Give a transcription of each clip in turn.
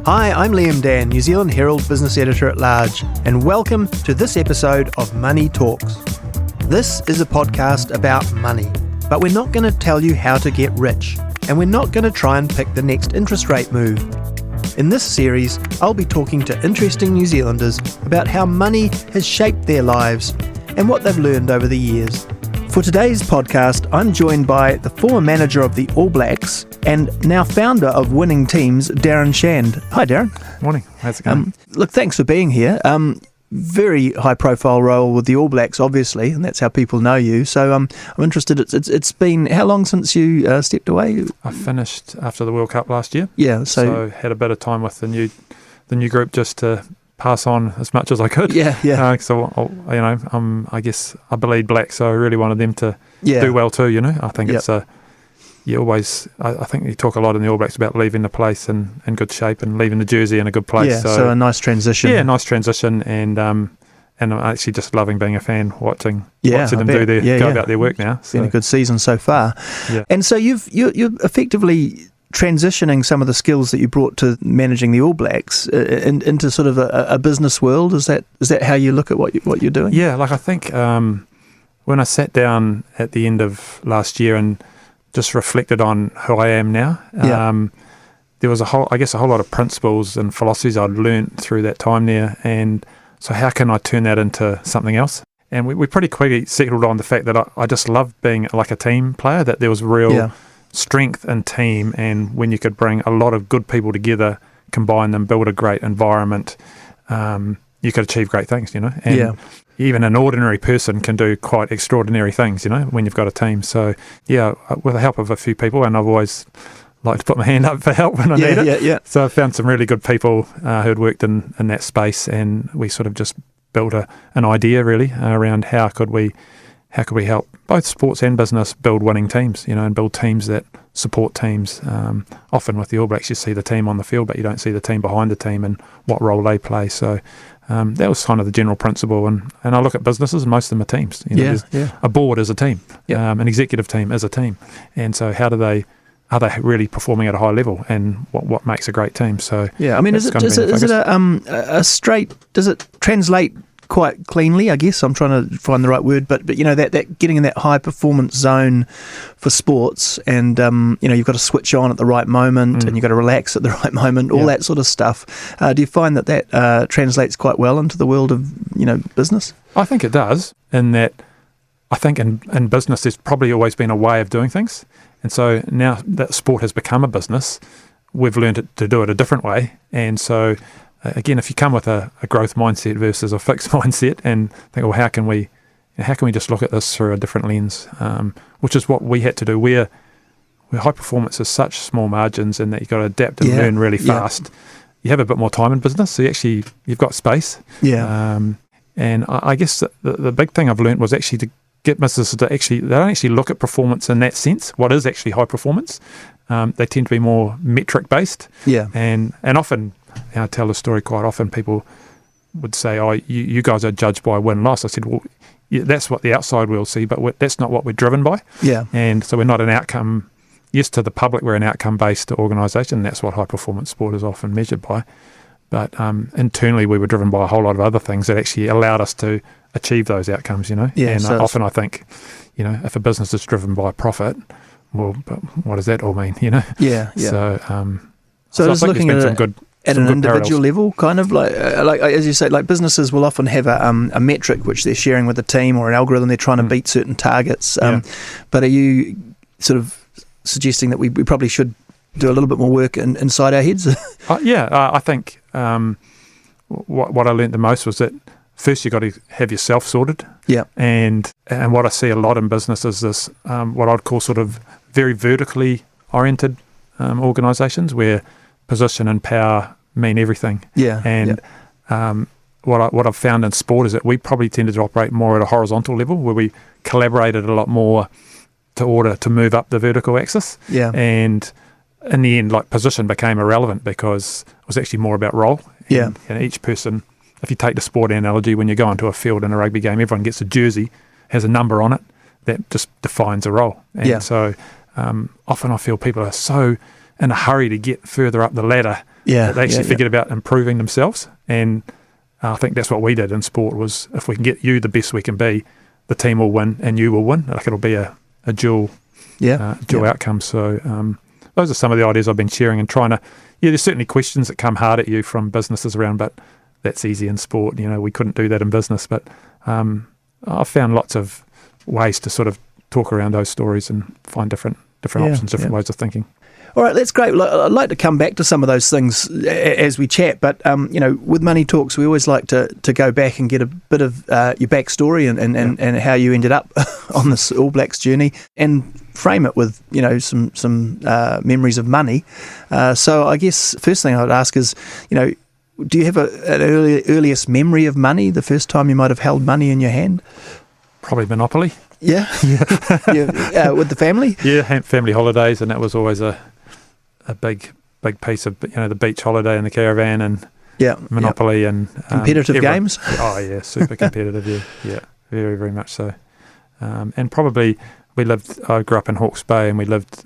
Hi, I'm Liam Dann, New Zealand Herald Business Editor at Large, and welcome to this episode of Money Talks. This is a podcast about money, but we're not going to tell you how to get rich, and we're not going to try and pick the next interest rate move. In this series, I'll be talking to interesting New Zealanders about how money has shaped their lives and what they've learned over the years. For today's podcast, I'm joined by the former manager of the All Blacks and now founder of Winning Teams, Darren Shand. Hi, Darren. Morning. How's it going? Look, thanks for being here. Very high-profile role with the All Blacks, obviously, and that's how people know you. So I'm interested. It's been how long since you stepped away? I finished after the World Cup last year. Yeah. So had a bit of time with the new group just to pass on as much as I could. Yeah. I guess I bleed black, so I really wanted them to do well too. I think it's I think you talk a lot in the All Blacks about leaving the place in good shape and leaving the jersey in a good place. Yeah, so a nice transition. Yeah, nice transition, and I'm actually just loving being a fan, watching them go about their work now. It's been a good season so far. Yeah. And so you're effectively transitioning some of the skills that you brought to managing the All Blacks into sort of a business world. Is that how you look at what you're doing? Yeah, I think when I sat down at the end of last year and just reflected on who I am now, there was a whole lot of principles and philosophies I'd learnt through that time there, and so how can I turn that into something else? And we pretty quickly settled on the fact that I just loved being like a team player, that there was real strength in team, and when you could bring a lot of good people together, combine them, build a great environment, you could achieve great things, and even an ordinary person can do quite extraordinary things, when you've got a team. So with the help of a few people, and I've always liked to put my hand up for help when I need it. Yeah. So I found some really good people who had worked in that space, and we sort of just built an idea really around how could we help both sports and business build winning teams, and build teams that support teams. Often with the All Blacks, you see the team on the field, but you don't see the team behind the team and what role they play. So that was kind of the general principle. And I look at businesses, most of them are teams. A board is a team. An executive team is a team. And so are they really performing at a high level, and what makes a great team? So does it translate quite cleanly, I guess? I'm trying to find the right word, but that getting in that high performance zone for sports, and you've got to switch on at the right moment, and you've got to relax at the right moment, all that sort of stuff. Do you find that translates quite well into the world of business? I think it does, in that I think in business there's probably always been a way of doing things, and so now that sport has become a business, we've learned to do it a different way. And so again, if you come with a growth mindset versus a fixed mindset and think, well, how can we just look at this through a different lens, which is what we had to do. Where high performance is such small margins, and that you've got to adapt and learn really fast. You have a bit more time in business, so you've got space. And I guess the big thing I've learned was actually to get businesses to they don't actually look at performance in that sense. What is actually high performance? They tend to be more metric based. And often, I tell the story quite often, people would say, oh, you guys are judged by win-loss. I said, well, that's what the outside will see, but that's not what we're driven by. And so we're not an outcome. Yes, to the public, we're an outcome-based organisation, and that's what high-performance sport is often measured by. But internally, we were driven by a whole lot of other things that actually allowed us to achieve those outcomes, often I think, if a business is driven by profit, well, but what does that all mean, So I was looking at some good at an individual parallels. level, kind of like as you say, like businesses will often have a metric which they're sharing with the team, or an algorithm they're trying to beat certain targets. But are you sort of suggesting that we probably should do a little bit more work inside our heads? I think what I learnt the most was that first you've got to have yourself sorted. And what I see a lot in business is this, what I'd call sort of very vertically oriented organisations, where position and power mean everything. What I've found in sport is that we probably tended to operate more at a horizontal level, where we collaborated a lot more to move up the vertical axis. And in the end, position became irrelevant because it was actually more about role. And each person, if you take the sport analogy, when you go into a field in a rugby game, everyone gets a jersey, has a number on it, that just defines a role. And so often I feel people are so in a hurry to get further up the ladder Yeah, They actually forget about improving themselves, and I think that's what we did in sport. Was if we can get you the best we can be, the team will win and you will win. Like it'll be a dual outcome. So those are some of the ideas I've been sharing and trying to. Yeah, there's certainly questions that come hard at you from businesses around, but that's easy in sport. We couldn't do that in business, but I've found lots of ways to sort of talk around those stories and find different options, different ways of thinking. All right, that's great. I'd like to come back to some of those things as we chat, but with Money Talks, we always like to go back and get a bit of your backstory and how you ended up on this All Blacks journey, and frame it with some memories of money. So I guess first thing I would ask is, do you have an earliest memory of money? The first time you might have held money in your hand? Probably Monopoly. Yeah, with the family. Yeah, family holidays, and that was always a big piece of the beach holiday in the caravan and Monopoly and competitive games. Oh yeah, super competitive. Yeah, very very much so. And probably I grew up in Hawke's Bay, and we lived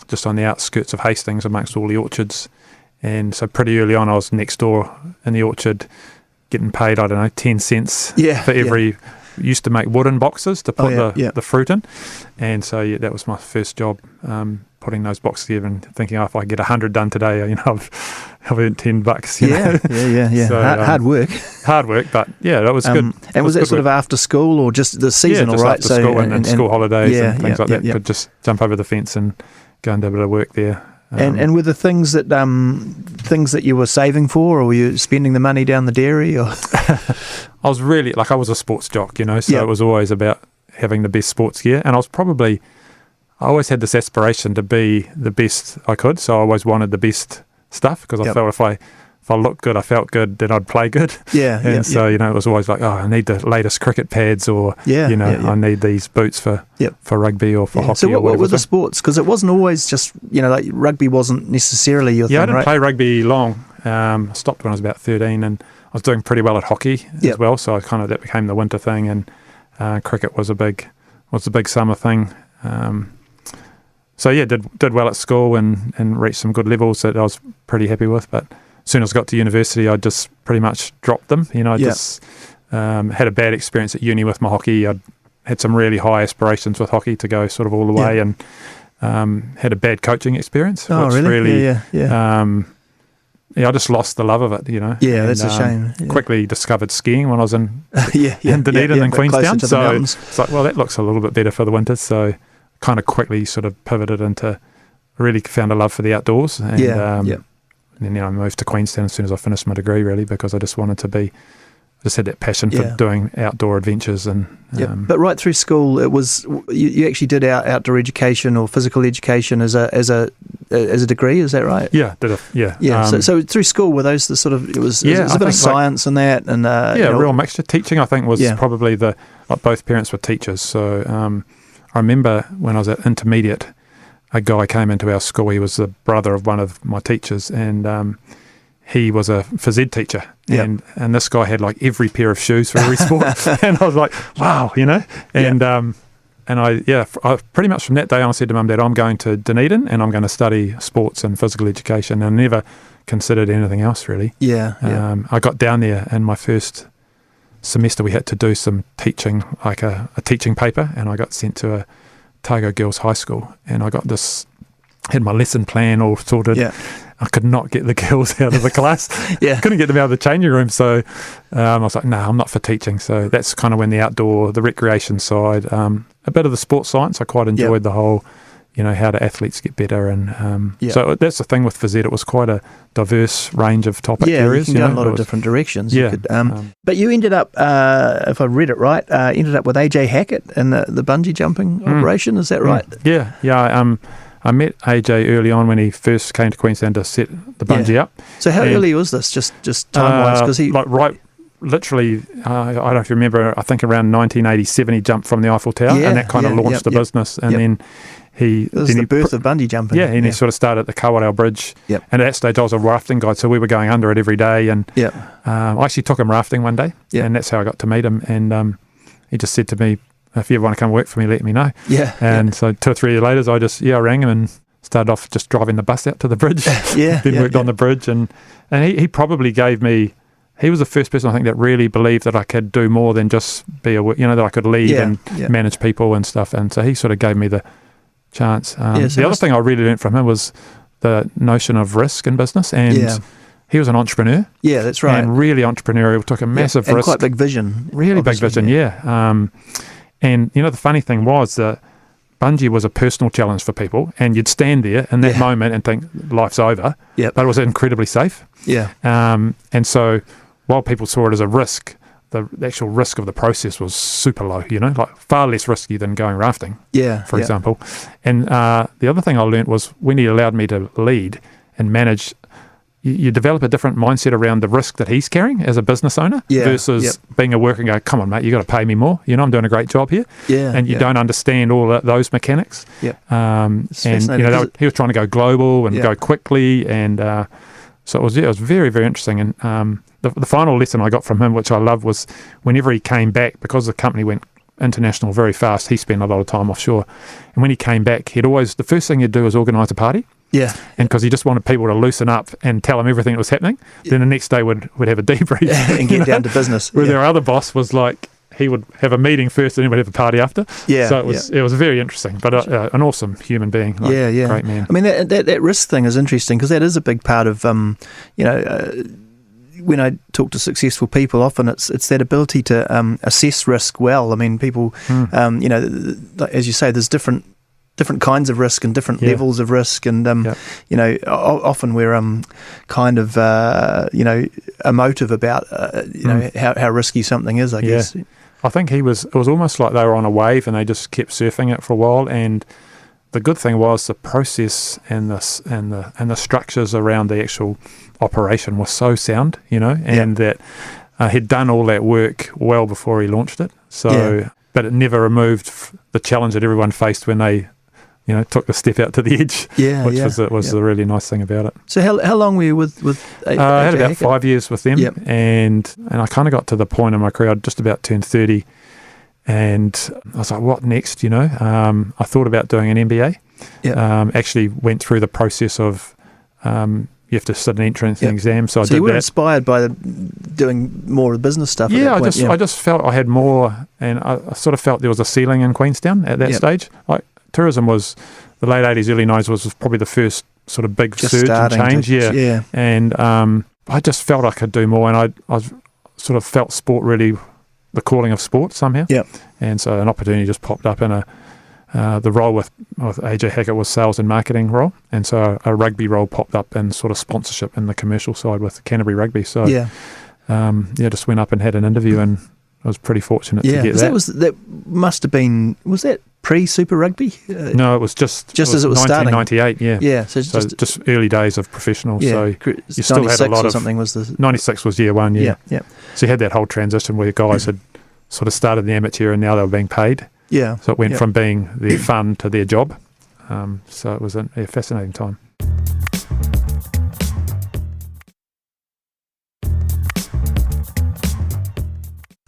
just on the outskirts of Hastings amongst all the orchards, and so pretty early on I was next door in the orchard getting paid 10 cents for every. Used to make wooden boxes to put the fruit in, and so that was my first job, putting those boxes together and thinking, if I get 100 done today, I've earned $10. Yeah. So, hard work, but that was good. And was that sort of after school or just the seasonal, just right? After school and school holidays and things like that. Could just jump over the fence and go and do a bit of work there. And were the things that you were saving for, or were you spending the money down the dairy? Or I was really I was a sports jock, so it was always about having the best sports gear, and I always had this aspiration to be the best I could. So I always wanted the best stuff because I felt if I looked good, I felt good, then I'd play good. So it was always like, I need the latest cricket pads, or I need these boots for rugby or for hockey. So what were the sports? Because it wasn't always just like rugby wasn't necessarily your thing, I didn't right? play rugby long. I stopped when I was about 13, and I was doing pretty well at hockey as well. So that became the winter thing, and cricket was a big summer thing. Did well at school and reached some good levels that I was pretty happy with, but as soon as I got to university, I just pretty much dropped them. I just had a bad experience at uni with my hockey. I had some really high aspirations with hockey to go sort of all the way, and had a bad coaching experience. Oh, which really? I just lost the love of it, Yeah, that's a shame. Yeah. Quickly discovered skiing when I was in Dunedin and Queenstown. So it's like, well, that looks a little bit better for the winters. So kind of quickly sort of pivoted into, really found a love for the outdoors. And then I moved to Queenstown as soon as I finished my degree, really, because I just wanted to be, just had that passion for doing outdoor adventures. And but right through school, it was you actually did outdoor education or physical education as a degree, is that right? Yeah, So through school, were those the sort of it was a bit of science and that, and real mixture. Teaching, I think, was probably both parents were teachers. So I remember when I was at intermediate, a guy came into our school. He was the brother of one of my teachers, and he was a phys ed teacher. And this guy had like every pair of shoes for every sport. And I was like, wow, And I pretty much from that day on, I said to Mum, Dad, I'm going to Dunedin and I'm going to study sports and physical education, and never considered anything else really. I got down there, and my first semester we had to do some teaching, like a teaching paper, and I got sent to a Otago Girls High School, and I had my lesson plan all sorted. I could not get the girls out of the class. Couldn't get them out of the changing room. So I was like, no, I'm not for teaching. So that's kind of when the recreation side, a bit of the sports science. I quite enjoyed the whole, how do athletes get better. And so that's the thing with phys ed. It was quite a diverse range of topic areas. You can go in a lot of different directions. But you ended up, if I read it right, ended up with AJ Hackett in the bungee jumping operation. Is that right? I met AJ early on when he first came to Queenstown to set the bungee up. So how early was this, just time-wise? Because literally, I don't know if you remember, I think around 1987 he jumped from the Eiffel Tower, and that kind of launched the business. And then it was the birth of bungee jumping. He sort of started at the Kawarau Bridge. And at that stage I was a rafting guide, so we were going under it every day. And I actually took him rafting one day, and that's how I got to meet him. And he just said to me, if you ever want to come work for me, let me know. So 2 or 3 years later, I rang him and started off just driving the bus out to the bridge. Then worked on the bridge, and he probably gave me. He was the first person I think that really believed that I could do more than just be that I could lead and manage people and stuff. And so he sort of gave me the chance. The other thing I really learned from him was the notion of risk in business, and he was an entrepreneur. Yeah, that's right. And really entrepreneurial, took a massive risk. Quite big vision. Really big vision, and the funny thing was that bungee was a personal challenge for people, and you'd stand there in that moment and think life's over, but it was incredibly safe. And so while people saw it as a risk, the actual risk of the process was super low, like far less risky than going rafting, for example. And the other thing I learned was when he allowed me to lead and manage, you develop a different mindset around the risk that he's carrying as a business owner versus being a worker and go, come on, mate, you got to pay me more. I'm doing a great job here. And you don't understand all those mechanics. And he was trying to go global and go quickly. And so it was very, very interesting. And the final lesson I got from him, which I love, was whenever he came back, because the company went international very fast, he spent a lot of time offshore. And when he came back, the first thing he'd do was organise a party. And because he just wanted people to loosen up and tell him everything that was happening. Then the next day would have a debrief. And get down to business. Where their other boss was like, he would have a meeting first and then would have a party after. So it was very interesting, but an awesome human being. Great man. I mean, that risk thing is interesting because that is a big part of, when I talk to successful people, often it's that ability to assess risk well. I mean, people, as you say, there's different kinds of risk and different levels of risk, and often we're kind of emotive about how risky something is, I guess. I think it was almost like they were on a wave and they just kept surfing it for a while. And the good thing was the process and the structures around the actual operation was so sound, and that he'd done all that work well before he launched it. So, but it never removed the challenge that everyone faced when they took the step out to the edge, which was the really nice thing about it. So how long were you with AJ I had about Hackett? 5 years with them, and I kind of got to the point in my career, I'd just about turned 30, and I was like, what next, I thought about doing an MBA. Actually went through the process of you have to sit an entrance exam, so I did you were that. inspired by doing more of the business stuff at that point. I just felt I had more, and I sort of felt there was a ceiling in Queenstown at that stage. Like, tourism was, the late 80s, early 90s was probably the first sort of big surge and change. And I just felt I could do more, and I sort of felt sport really, the calling of sport somehow. And so an opportunity just popped up in the role with AJ Hackett was sales and marketing role, and so a rugby role popped up in sort of sponsorship in the commercial side with Canterbury Rugby. So just went up and had an interview, and I was pretty fortunate to get that. That must have been, was that pre-Super Rugby? No, it was just as it was 1998, starting. So just early days of professional. So you still had a lot of... 96 was year one, So you had that whole transition where guys had sort of started the amateur and now they were being paid. So it went from being their fun to their job. So it was a fascinating time.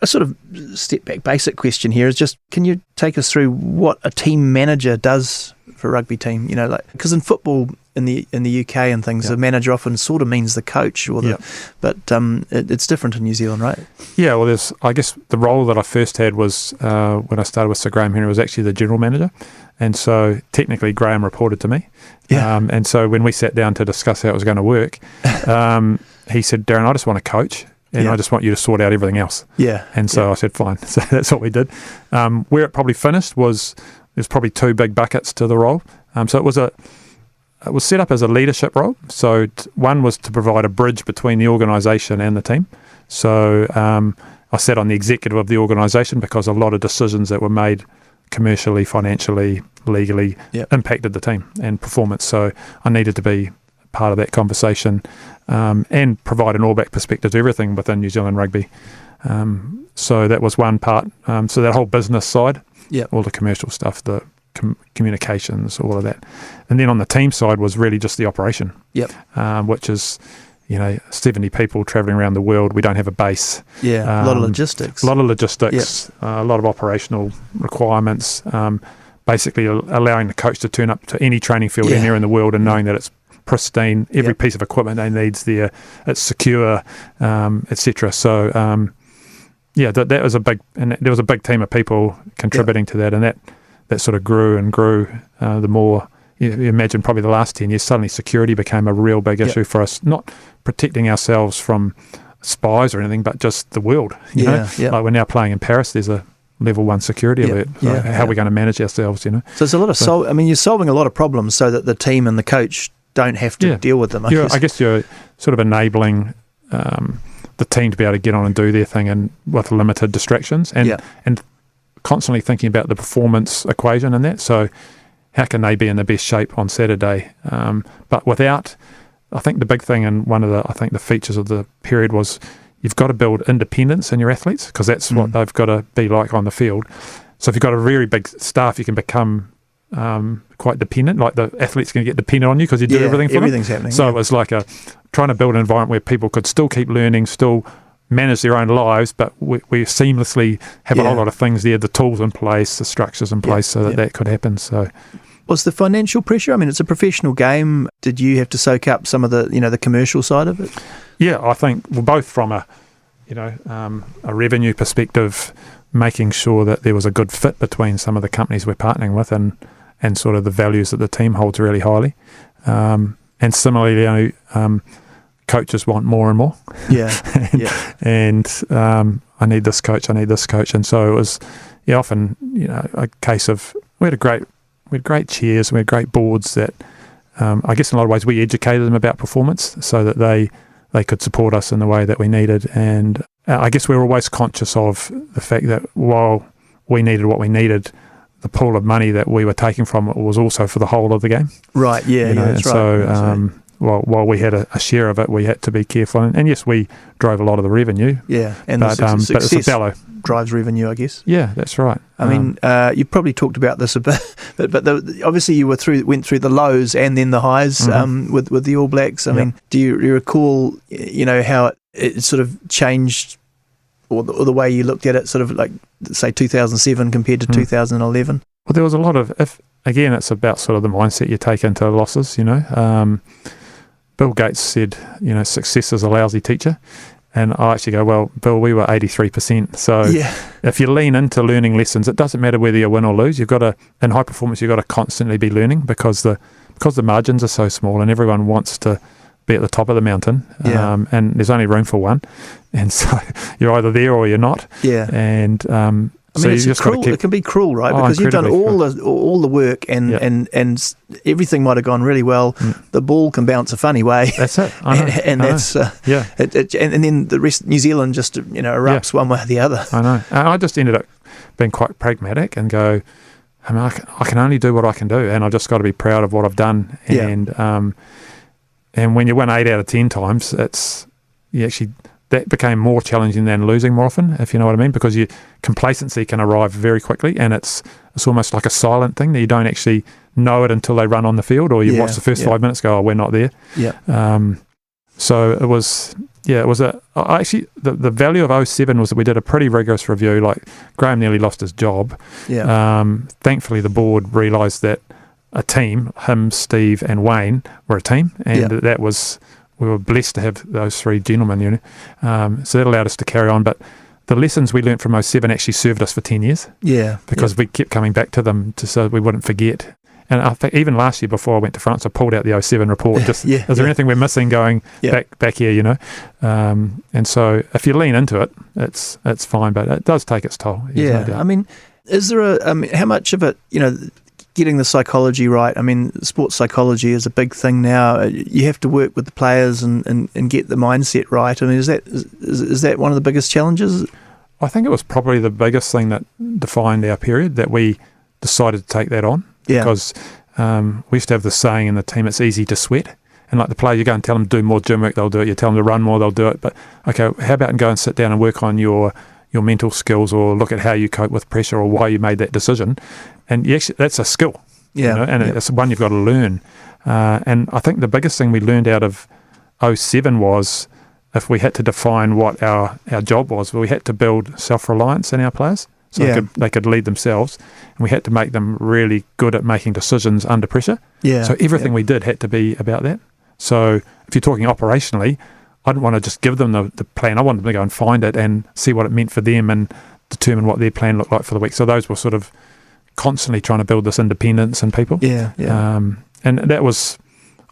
A sort of step back basic question here is just, can you take us through what a team manager does for a rugby team? Because in football in the UK and things, the manager often sort of means the coach, but it's different in New Zealand, right? Well, I guess the role that I first had was when I started with Sir Graham Henry was actually the general manager, and so technically Graham reported to me. And so when we sat down to discuss how it was going to work, he said, Darren, I just want to coach. And I just want you to sort out everything else. And so I said, fine. So that's what we did. Where it probably finished was there's probably two big buckets to the role. So it was set up as a leadership role. So one was to provide a bridge between the organisation and the team. So I sat on the executive of the organisation because a lot of decisions that were made commercially, financially, legally impacted the team and performance. So I needed to be part of that conversation and provide an all-back perspective to everything within New Zealand rugby. So that was one part. So that whole business side, all the commercial stuff, the communications, all of that. And then on the team side was really just the operation, which is, 70 people travelling around the world. We don't have a base. A lot of logistics. A lot of operational requirements. basically allowing the coach to turn up to any training field anywhere in the world and knowing that it's pristine, every piece of equipment they need's there, it's secure, etc. So that was there was a big team of people contributing to that, and that sort of grew and grew. The more you imagine, probably the last 10 years, suddenly security became a real big issue for us, not protecting ourselves from spies or anything, but just the world. You know, like we're now playing in Paris. There's a level 1 security alert. How are we going to manage ourselves? You know, so it's a lot of you're solving a lot of problems so that the team and the coach don't have to deal with them. I guess you're sort of enabling the team to be able to get on and do their thing, and with limited distractions, and constantly thinking about the performance equation in that. So how can they be in the best shape on Saturday? But without, I think the big thing, and one of the features of the period was you've got to build independence in your athletes, because that's what they've got to be like on the field. So if you've got a very big staff, you can become quite dependent. Like the athletes can get dependent on you because you do everything for them. Everything's happening. So it was like trying to build an environment where people could still keep learning, still manage their own lives, but we seamlessly have a whole lot of things there, the tools in place, the structures in place, so that could happen. So, was the financial pressure? I mean, it's a professional game. Did you have to soak up some of the the commercial side of it? Yeah, I think both from a revenue perspective, making sure that there was a good fit between some of the companies we're partnering with and sort of the values that the team holds really highly. And similarly, coaches want more and more. And I need this coach. And so it was often a case of we had great chairs, we had great boards that I guess in a lot of ways we educated them about performance so that they could support us in the way that we needed. And I guess we were always conscious of the fact that while we needed what we needed, the pool of money that we were taking from it was also for the whole of the game. Right, that's right. So while we had a share of it, we had to be careful. And yes, we drove a lot of the revenue. Yeah, and but it's a bellow. Drives revenue, I guess. Yeah, that's right. I mean, you probably talked about this a bit, but obviously you went through the lows and then the highs with the All Blacks. I mean, do you recall, how it sort of changed, or the way you looked at it, sort of like, say, 2007 compared to 2011? Well, there was a lot of, again, it's about sort of the mindset you take into losses, Bill Gates said, success is a lousy teacher. And I actually go, well, Bill, we were 83%. So if you lean into learning lessons, it doesn't matter whether you win or lose. You've got to, in high performance, you've got to constantly be learning because the margins are so small and everyone wants to be at the top of the mountain. And there's only room for one. And so you're either there or you're not. Yeah. And so it's cruel. It can be cruel, right? Because you've done all the work and everything might have gone really well. The ball can bounce a funny way. That's it. I know. And that's and then the rest, New Zealand just erupts one way or the other. I know. And I just ended up being quite pragmatic and go, I mean, I can only do what I can do, and I've just got to be proud of what I've done. And when you win 8 out of 10 times, that became more challenging than losing more often, if you know what I mean, because complacency can arrive very quickly, and it's almost like a silent thing that you don't actually know it until they run on the field, or you watch the first 5 minutes, go, oh, we're not there. So it was, actually the value of 07 was that we did a pretty rigorous review. Like Graham nearly lost his job. Thankfully, the board realised that a team, him, Steve, and Wayne were a team, and that was. We were blessed to have those three gentlemen, so that allowed us to carry on. But the lessons we learnt from 07 actually served us for 10 years. Because we kept coming back to them so we wouldn't forget. And I think even last year before I went to France, I pulled out the 07 report. Is there anything we're missing going back here, And so if you lean into it, it's fine, but it does take its toll. I mean, is there how much of it, getting the psychology right? I mean, sports psychology is a big thing now. You have to work with the players and get the mindset right. I mean, is that one of the biggest challenges? I think it was probably the biggest thing that defined our period, that we decided to take that on. Because we used to have this saying in the team, it's easy to sweat. And like the player, you go and tell them to do more gym work, they'll do it. You tell them to run more, they'll do it. But okay, how about go and sit down and work on your mental skills, or look at how you cope with pressure, or why you made that decision. And that's a skill, and it's one you've got to learn. And I think the biggest thing we learned out of 07 was, if we had to define what our job was, we had to build self-reliance in our players. so they could lead themselves, and we had to make them really good at making decisions under pressure. So everything we did had to be about that. So if you're talking operationally, I didn't want to just give them the plan. I wanted them to go and find it and see what it meant for them and determine what their plan looked like for the week. So those were sort of constantly trying to build this independence in people. And that was,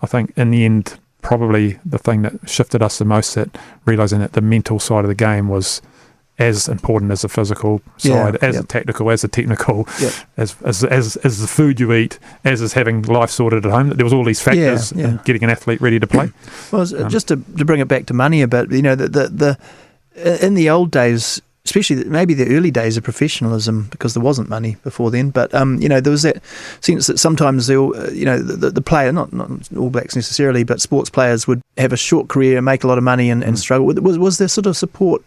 I think, in the end, probably the thing that shifted us the most, that realising that the mental side of the game was as important as the physical side, as the tactical, as the technical, as the food you eat, as is having life sorted at home. There was all these factors in getting an athlete ready to play. Well, just to bring it back to money a bit, the in the old days, especially maybe the early days of professionalism, because there wasn't money before then, but there was that sense that sometimes the player, not All Blacks necessarily, but sports players would have a short career, make a lot of money and struggle. Was there sort of support?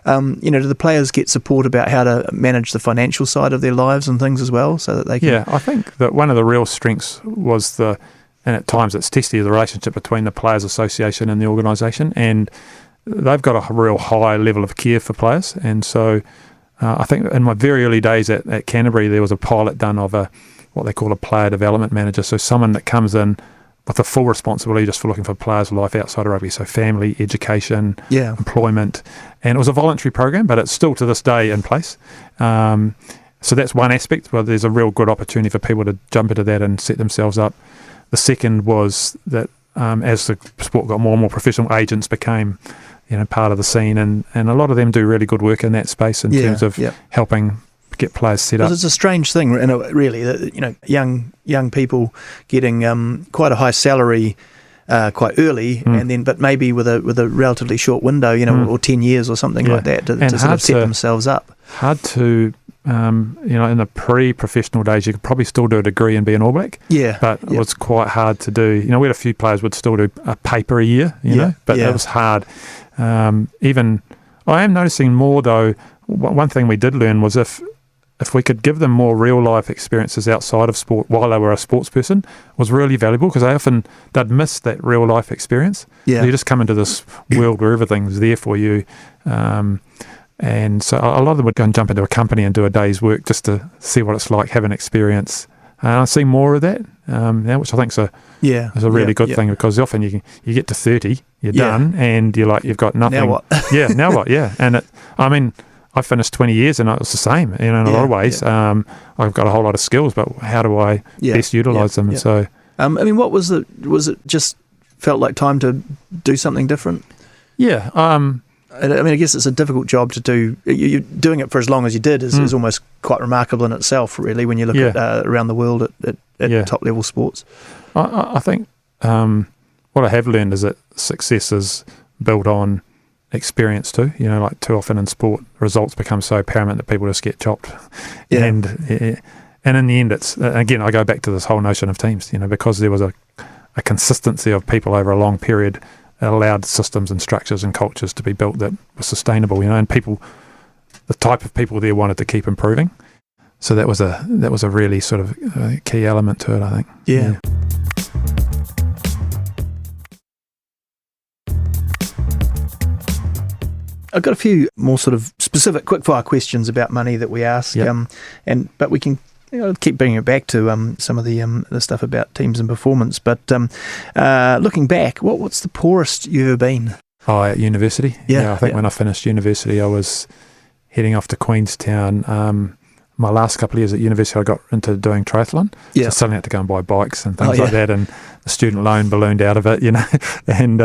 Do the players get support about how to manage the financial side of their lives and things as well, so that they can? Yeah, I think that one of the real strengths was and at times it's testy, the relationship between the Players Association and the organisation, and they've got a real high level of care for players. And so I think in my very early days at Canterbury, there was a pilot done of what they call a player development manager, so someone that comes in with a full responsibility just for looking for players' life outside of rugby, so family, education, employment. And it was a voluntary program, but it's still to this day in place. So that's one aspect where there's a real good opportunity for people to jump into that and set themselves up. The second was that as the sport got more and more professional, agents became part of the scene, and a lot of them do really good work in that space in terms of helping get players set up. It's a strange thing, really, that young people getting quite a high salary quite early, and then but maybe with a relatively short window, or 10 years or something like that to sort of set themselves up. Hard to. In the pre-professional days, you could probably still do a degree and be an All Black. But it was quite hard to do. We had a few players would still do a paper a year, but it was hard. Even I am noticing more though. One thing we did learn was if we could give them more real life experiences outside of sport while they were a sports person, was really valuable, because they'd miss that real life experience. So you just come into this world where everything's there for you. And so a lot of them would go and jump into a company and do a day's work just to see what it's like, have an experience. And I see more of that now, which I think is a really good thing, because often you get to 30, you're done, and you're like, you've got nothing. Now what? Now what? And I finished 20 years and it was the same, in a lot of ways. I've got a whole lot of skills, but how do I best utilise them? So, what was it? Was it just felt like time to do something different? I guess it's a difficult job to do. You're doing it for as long as you did is almost quite remarkable in itself, really, when you look at around the world at top level sports. I think what I have learned is that success is built on experience too. Like too often in sport, results become so paramount that people just get chopped. And in the end, it's again, I go back to this whole notion of teams. Because there was a consistency of people over a long period. It allowed systems and structures and cultures to be built that were sustainable, and people, the type of people there wanted to keep improving. So that was a really sort of key element to it, I think. Yeah. I've got a few more sort of specific quickfire questions about money that we ask, but we can keep bringing it back to some of the stuff about teams and performance. But looking back, what's the poorest you've ever been? At university. I think when I finished university, I was heading off to Queenstown. My last couple of years at university, I got into doing triathlon. So suddenly I had to go and buy bikes and things like that, and the student loan ballooned out of it, And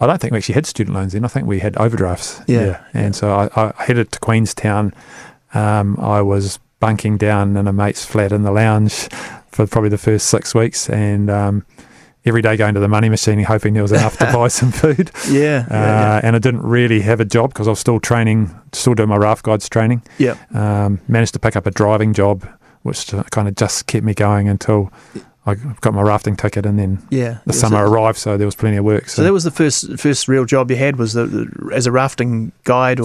I don't think we actually had student loans then. I think we had overdrafts. And so I headed to Queenstown. I was bunking down in a mate's flat in the lounge for probably the first 6 weeks, and every day going to the money machine hoping there was enough to buy some food. And I didn't really have a job because I was still training, still doing my raft guides training. Managed to pick up a driving job, which kind of just kept me going until I got my rafting ticket, and then the summer arrived, so there was plenty of work. So that was the first real job you had, was as a rafting guide?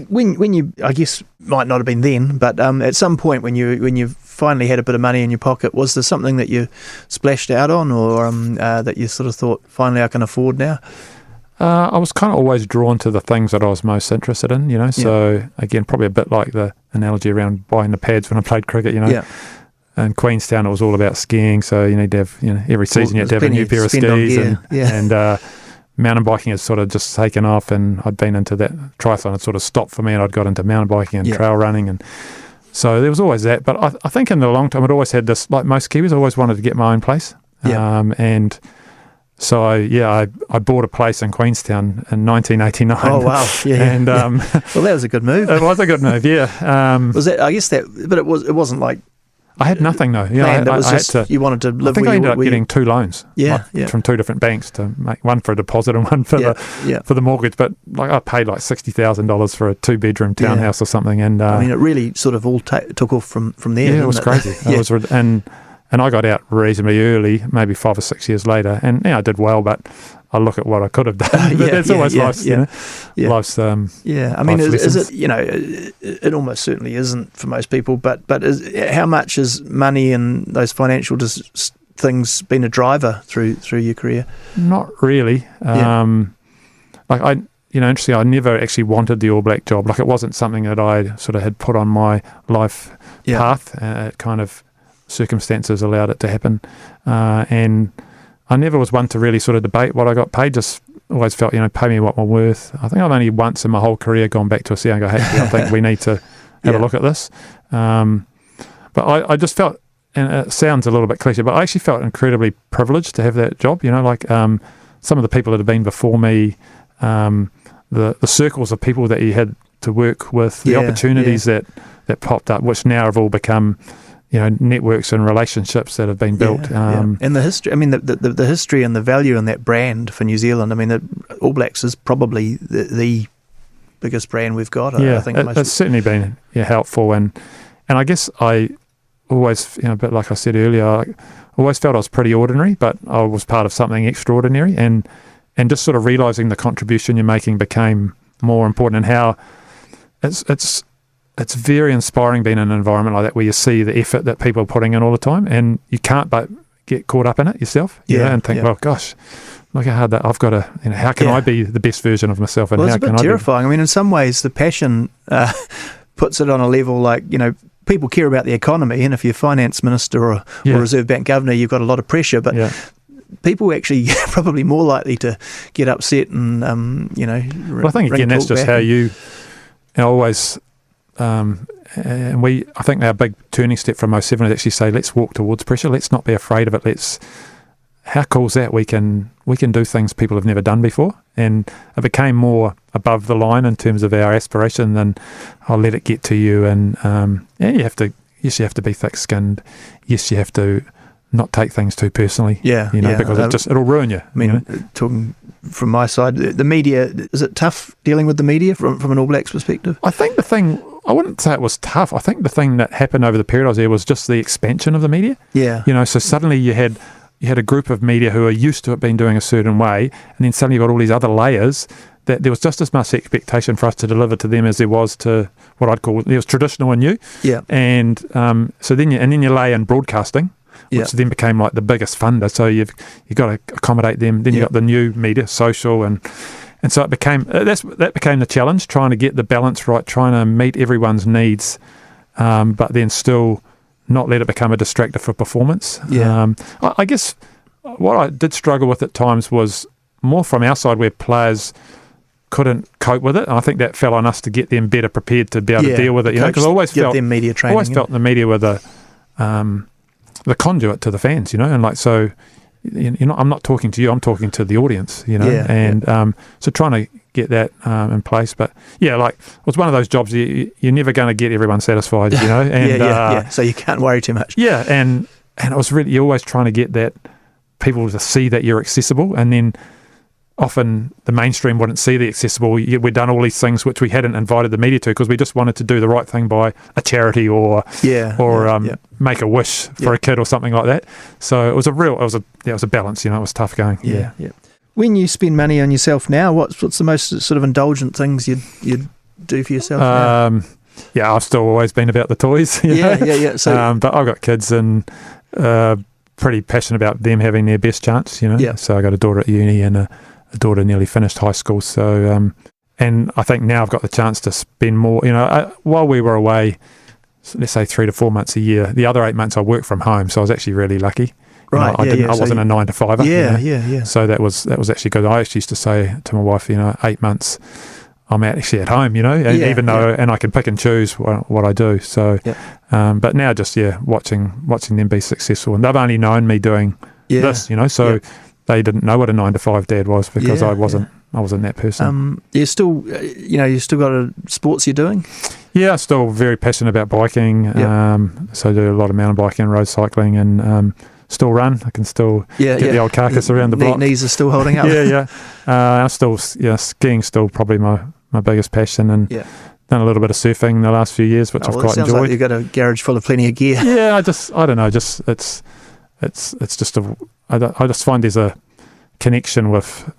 When you, I guess, might not have been then, but at some point when you finally had a bit of money in your pocket, was there something that you splashed out on, or that you sort of thought, finally I can afford now? I was kind of always drawn to the things that I was most interested in, you know. So again, probably a bit like the analogy around buying the pads when I played cricket, you know. Yeah. In Queenstown, it was all about skiing. So you need to have, you know, every season you had to have a new pair of skis, and mountain biking has sort of just taken off. And I'd been into that triathlon; had sort of stopped for me, and I'd got into mountain biking and trail running, and so there was always that. But I think in the long term, I'd always had this, like most Kiwis, I always wanted to get my own place. And so I bought a place in Queenstown in 1989. Oh wow! Yeah, and well, that was a good move. It was a good move. Yeah. Was that? I guess that, but it wasn't like. I had nothing though. Yeah, I had to. You wanted to live. I think I ended up getting 2 loans. From 2 different banks to make one for a deposit and one for the mortgage. But like I paid like $60,000 for a 2-bedroom townhouse or something. And I mean, it really sort of all took off from there. Yeah, it was crazy. And I got out reasonably early, maybe 5 or 6 years later, and I did well. But I look at what I could have done. But that's always life's, you know, life's. I mean, is it? You know, it almost certainly isn't for most people. But how much has money and those financial things been a driver through your career? Not really. Interestingly, I never actually wanted the All Black job. Like it wasn't something that I sort of had put on my life path. Kind of circumstances allowed it to happen, and I never was one to really sort of debate what I got paid. Just always felt, pay me what I'm worth. I think I've only once in my whole career gone back to a CEO and go, hey, I think we need to have a look at this. But I just felt, and it sounds a little bit cliche, but I actually felt incredibly privileged to have that job. Some of the people that have been before me, the circles of people that you had to work with, the opportunities that popped up, which now have all become networks and relationships that have been built. And the history, I mean, the history and the value in that brand for New Zealand, I mean, the All Blacks is probably the biggest brand we've got. I think it's certainly been helpful. And I guess I always, a bit like I said earlier, I always felt I was pretty ordinary, but I was part of something extraordinary. And just sort of realising the contribution you're making became more important, and how it's very inspiring being in an environment like that where you see the effort that people are putting in all the time, and you can't but get caught up in it yourself, and think, well, gosh, look how hard that I've got to, how can I be the best version of myself? And it's a bit terrifying. I mean, in some ways, the passion puts it on a level like, people care about the economy, and if you're finance minister or Reserve Bank governor, you've got a lot of pressure, but people actually are probably more likely to get upset and, well, I think, again, that's just how you always... and I think our big turning step from 07 is actually say, let's walk towards pressure. Let's not be afraid of it. How cool is that? We can do things people have never done before, and it became more above the line in terms of our aspiration than I'll let it get to you. And you have to be thick-skinned. Yes, you have to not take things too personally. Because it'll ruin you. I mean, talking from my side, the media, is it tough dealing with the media from an All Blacks perspective? I think I wouldn't say it was tough. I think the thing that happened over the period I was there was just the expansion of the media. So suddenly you had a group of media who are used to it being doing a certain way, and then suddenly you've got all these other layers that there was just as much expectation for us to deliver to them as there was to what I'd call, there was traditional and new. And so then you lay in broadcasting, which then became like the biggest funder. So you've got to accommodate them. Then you've got the new media, social, and so it became that became the challenge, trying to get the balance right, trying to meet everyone's needs, but then still not let it become a distractor for performance. I guess what I did struggle with at times was more from our side, where players couldn't cope with it. And I think that fell on us to get them better prepared to be able to deal with it. Because I always felt them media training. The media were the conduit to the fans. And like so. I'm not talking to you, I'm talking to the audience, so trying to get that in place. But it was one of those jobs you're never going to get everyone satisfied, and so you can't worry too much. And it was really, you're always trying to get that people to see that you're accessible, and then often the mainstream wouldn't see the accessible. We'd done all these things which we hadn't invited the media to, because we just wanted to do the right thing by a charity or make a wish for a kid or something like that. So it was a balance. It was tough going. When you spend money on yourself now, what's the most sort of indulgent things you'd do for yourself now? I've still always been about the toys. So, but I've got kids, and pretty passionate about them having their best chance. So I got a daughter at uni and a the daughter nearly finished high school. So, and I think now I've got the chance to spend more, while we were away, let's say 3 to 4 months a year, the other 8 months I worked from home. So I was actually really lucky. Right. I wasn't a 9 to 5. Yeah. So that was actually good. I actually used to say to my wife, 8 months I'm actually at home, even though, and I can pick and choose what I do. So, but now just, watching them be successful. And they've only known me doing this, so they didn't know what a 9 to 5 dad was because I wasn't that person. You still, you still got sports you're doing? Yeah, I'm still very passionate about biking. So I do a lot of mountain biking, road cycling, and still run. I can still get the old carcass around the block. Knees are still holding up. I'm still, skiing's still probably my biggest passion, and done a little bit of surfing the last few years, which I've quite enjoyed. Like you've got a garage full of plenty of gear. Yeah, I don't know, it's just I just find there's a connection with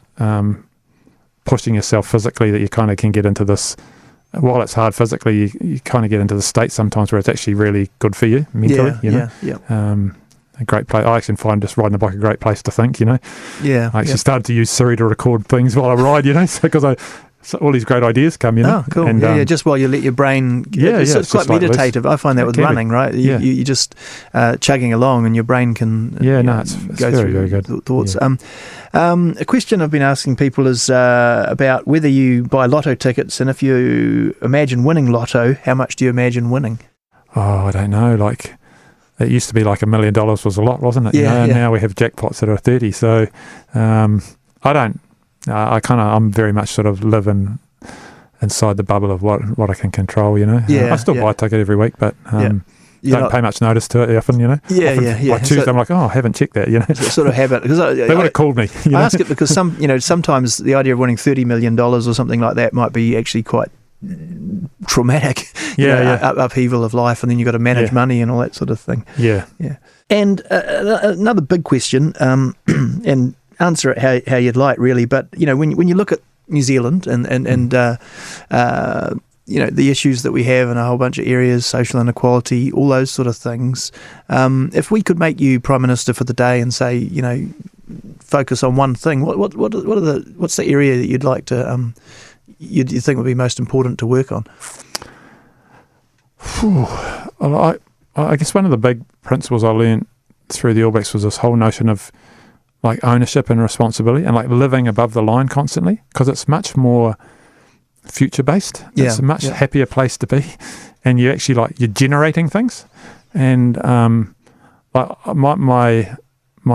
pushing yourself physically that you kind of can get into this. While it's hard physically, you kind of get into the state sometimes where it's actually really good for you mentally. A great place. I actually find just riding a bike a great place to think. I actually started to use Siri to record things while I ride. Because all these great ideas come. Oh, cool. And, just while you let your brain. It's quite meditative. I find that with running, right? You just chugging along, and your brain can. It's go very, through very good thoughts. A question I've been asking people is about whether you buy lotto tickets, and if you imagine winning lotto, how much do you imagine winning? Oh, I don't know. It used to be like $1 million was a lot, wasn't it? And now we have jackpots that are 30. So I don't. I'm very much sort of living inside the bubble of what I can control. I still buy a ticket every week, but don't pay much notice to it often. By Tuesday, I'm like, I haven't checked that. It's a sort of habit because they would have called me. I ask it because sometimes the idea of winning $30 million or something like that might be actually quite traumatic. Upheaval of life, and then you've got to manage money and all that sort of thing. And another big question, and answer it how you'd like, really. But when you look at New Zealand and the issues that we have in a whole bunch of areas, social inequality, all those sort of things. If we could make you Prime Minister for the day and say, focus on one thing, what's the area that you'd like to you think would be most important to work on? I guess one of the big principles I learned through the All Blacks was this whole notion of ownership and responsibility and living above the line constantly, because it's much more future based. It's a much happier place to be, and you actually you're generating things. And my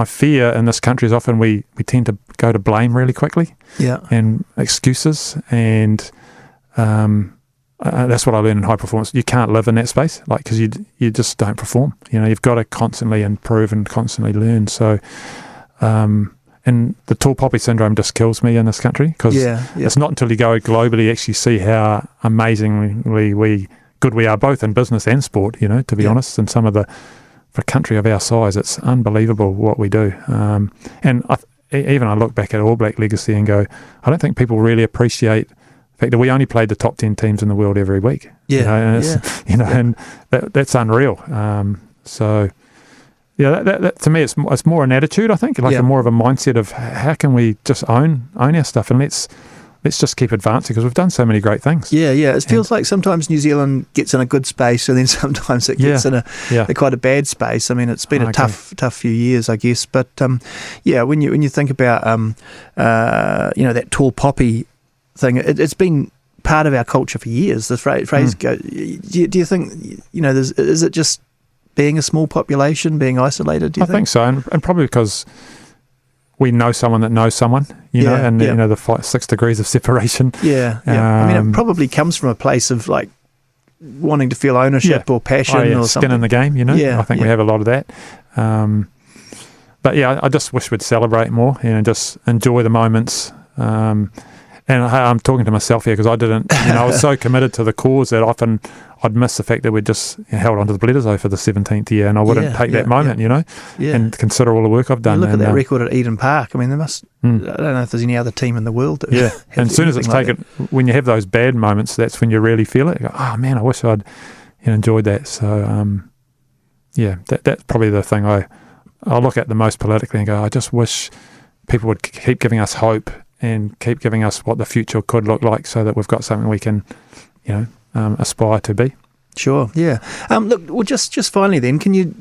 fear in this country is often we tend to go to blame really quickly, and excuses, and that's what I learned in high performance. You can't live in that space, because you just don't perform. You've got to constantly improve and constantly learn. So, and the tall poppy syndrome just kills me in this country, because it's not until you go globally you actually see how amazingly good we are, both in business and sport. To be honest, and some of for a country of our size, it's unbelievable what we do. And I look back at All Black legacy and go, I don't think people really appreciate the fact that we only played the top 10 teams in the world every week. And that's unreal. That to me, it's more an attitude, I think, more of a mindset of how can we just own our stuff, and let's just keep advancing, because we've done so many great things. It feels like sometimes New Zealand gets in a good space, and then sometimes it gets in a quite a bad space. I mean, it's been a tough few years, I guess. But when you think about that tall poppy thing, it's been part of our culture for years. The phrase go. Do you think is it just being a small population, being isolated? Do you think? I think so, and probably because we know someone that knows someone, the 6 degrees of separation. I mean, it probably comes from a place of wanting to feel ownership or passion or something. Skin in the game, I think we have a lot of that. But I just wish we'd celebrate more, just enjoy the moments. And I'm talking to myself here because I didn't, I was so committed to the cause that often I'd miss the fact that we just held onto the Bledisloe for the 17th year, and I wouldn't take that moment, and consider all the work I've done. You look at that record at Eden Park. I mean, there must, I don't know if there's any other team in the world that and as soon as it's taken, when you have those bad moments, that's when you really feel it. You go, oh man, I wish I'd enjoyed that. So, that's probably the thing I look at the most politically and go, I just wish people would keep giving us hope and keep giving us what the future could look like, so that we've got something we can, aspire to be. Sure, yeah. Look, well, just finally then, can you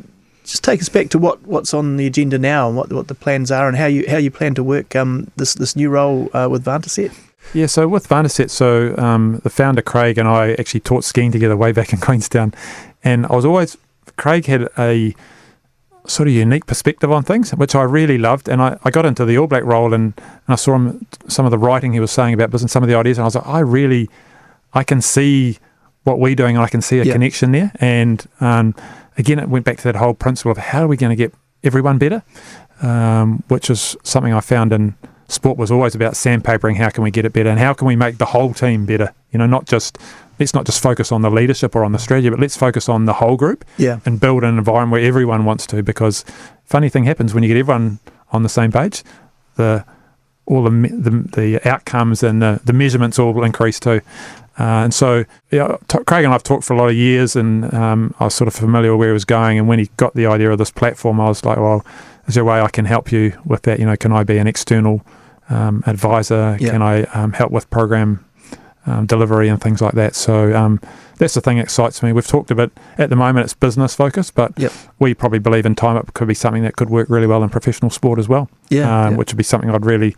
just take us back to what's on the agenda now and what the plans are and how you plan to work this new role with Vantaset? Yeah, so with Vantaset, the founder Craig and I actually taught skiing together way back in Queenstown, and Craig had a sort of unique perspective on things, which I really loved, and I got into the All Black role and I saw him, some of the writing he was saying about business, some of the ideas, and I was like, I can see what we're doing, and I can see a connection there. And again, it went back to that whole principle of how are we going to get everyone better, which is something I found in sport was always about sandpapering. How can we get it better, and how can we make the whole team better? Let's not just focus on the leadership or on the strategy, but let's focus on the whole group and build an environment where everyone wants to, because funny thing happens when you get everyone on the same page, all the outcomes and the measurements all increase too. And so Craig and I have talked for a lot of years, and I was sort of familiar with where he was going, and when he got the idea of this platform, I was like, well, is there a way I can help you with that? Can I be an external advisor? Can I help with program delivery and things like that? So that's the thing that excites me. We've talked about, at the moment it's business focused, but we probably believe in time it could be something that could work really well in professional sport as well, which would be something I'd really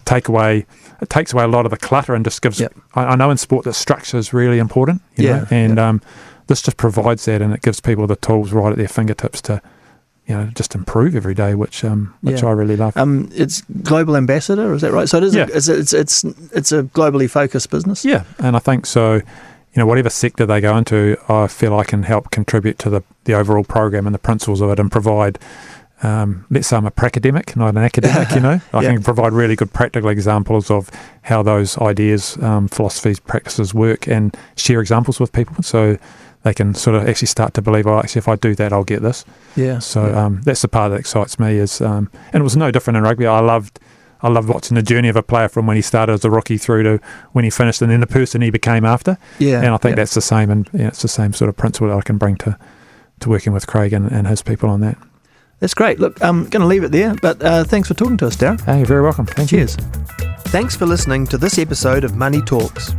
take away. It takes away a lot of the clutter and just gives I know in sport that structure is really important, this just provides that, and it gives people the tools right at their fingertips to just improve every day, which I really love. It's global ambassador, is that right? So it is. It's a globally focused business. Yeah, and I think so. Whatever sector they go into, I feel I can help contribute to the overall program and the principles of it, and provide. Let's say I'm a pracademic, not an academic. I can provide really good practical examples of how those ideas, philosophies, practices work, and share examples with people, so they can sort of actually start to believe, actually, if I do that, I'll get this. Yeah. So that's the part that excites me. And it was no different in rugby. I loved watching the journey of a player from when he started as a rookie through to when he finished, and then the person he became after. Yeah. And I think that's the same, and it's the same sort of principle that I can bring to working with Craig and his people on that. That's great. Look, I'm going to leave it there, but thanks for talking to us, Darren. Hey, you're very welcome. Cheers. Thanks for listening to this episode of Money Talks.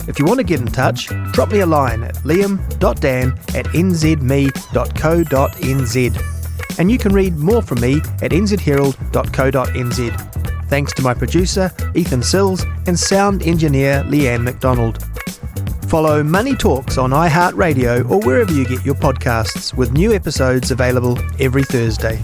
If you want to get in touch, drop me a line at liam.dan@nzme.co.nz. And you can read more from me at nzherald.co.nz. Thanks to my producer, Ethan Sills, and sound engineer, Leanne McDonald. Follow Money Talks on iHeartRadio or wherever you get your podcasts, with new episodes available every Thursday.